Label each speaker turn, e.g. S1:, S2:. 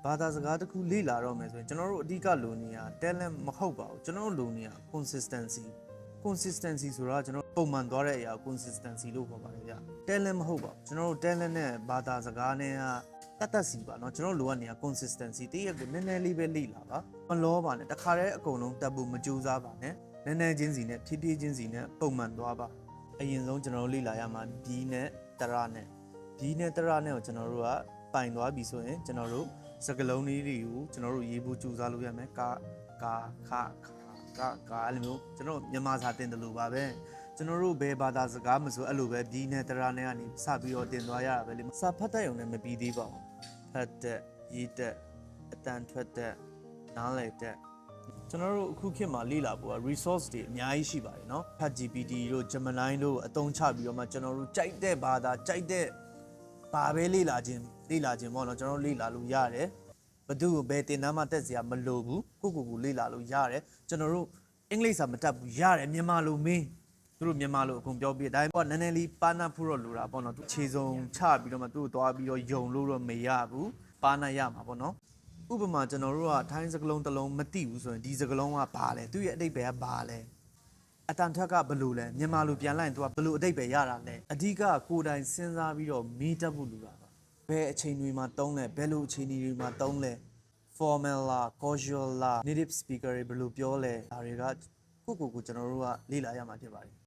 S1: ဘာသာစကားတစ်ခုလေ့လာတော့မယ်ဆိုရင်ကျွန်တော်တို့အဓိကလိုနေရ talent မဟုတ်ပါဘူးကျွန်တော်တို့လိုနေရ consistency ဆိုတာကျွန်တော်ပုံမှန်သွားတဲ့အရာ consistency လို့ခေါ်ပါတယ်ဗျ talent မဟုတ်ပါဘူးကျွန်တော်တို့ talent နဲ့ဘာသာစကားနဲ့ကတတ်စီပါเนาะကျွန်တော်လိုကနေရ consistency တည့်ရက်ကိုနည်းနည်းလေးပဲလေ့လာပါမလောပါနဲ့တခါတည်းအကုန်လုံးတက်ဖို့မကြိုးစားပါနဲ့နည်းနည်းချင်းစီနဲ့ဖြည်းဖြည်းချင်းစီနဲ့ပုံမှန်သွားပါအရင်ဆုံးကျွန်တော်တို့လေ့လာရမှာ B နဲ့တရနဲ့ B နဲ့တရနဲ့ကိုကျွန်တော်တို့ကပိုင်သွားပြီဆိုရင်ကျွန်တော်တို့စကလုံးလေးတွေကိုကျွန်တော်တို့ရေးဖို့ကြိုးစားလို့ရမယ်ကာအဲ့လိုမျိုးကျွန်တော်မြန်မာစာတင်တယ်လို့ပါပဲကျွန်တော်တို့ဘယ်ဘာသာစကားမဆိုအဲ့လိုပဲ B နဲ့တရနဲ့ကနေစပြီးတော့တင်သွားရတာပဲလေစာဖတ်တတ်ရုံနဲ့မပြီးသေးပါဘူးဖတ်တတ်ရေးတတ်အတန်ထွက်တတ်နားလည်တတ်ကျွန်တော်တို့အခုခေတ်မှာလေ့လာဖို့က resource တွေအများကြီးရှိပါတယ်เนาะ ChatGPT တို့ Gemini တို့အသုံးချပြီးတော့မှကျွန်တော်တို့ကြိုက်တဲ့ဘာသာကြိုက်တဲ့ဘာပဲလေ့လာခြင်းပေါ့เนาะကျွန်တော်တို့လေ့လာလို့ရတယ်ဘယ်သူ့ကိုဘယ်တင်တန်းမှတက်စရာမလိုဘူးကိုလေ့လာလို့ရတယ်ကျွန်တော်တို့အင်္ဂလိပ်စာမတတ်ဘူးရတယ်မြန်မာလိုမင်းသူတို့မြန်မာလိုအကုန်ပြောပြဒါပေမဲ့နည်းနည်းလေးပါနာဖို့တော့လိုတာပေါ့เนาะသူခြေစုံချပြီးတော့မှသူ့ကိုသွားပြီးတော့ယုံလို့တော့မရဘူးပါနာရမှာပေါ့เนาะဥပမာကျွန်တော်တို့ကထိုင်းစကလုံးတစ်လုံးမသိဘူးဆိုရင်ဒီစကလုံးကဘာလဲသူ့ရဲ့အဓိပ္ပာယ်ကဘာလဲအတန်ထက်ကဘယ်လိုလဲမြန်မာလိုပြန်လိုက်ရင်သူကဘယ်လိုအဓိပ္ပာယ်ရတာလဲအဓိကကိုယ်တိုင်စဉ်းစားပြီးတော့မေးတတ်ဖို့လိုတာပါဘယ်အချိန်တွေမှာတုံးလဲဘယ်လိုအချိန်တွေမှာတုံးလဲ formal လား casual လား native speaker တွေဘယ်လိုပြောလဲဒါတွေကကိုကျွန်တော်တို့ကလေ့လာရမှာဖြစ်ပါတယ်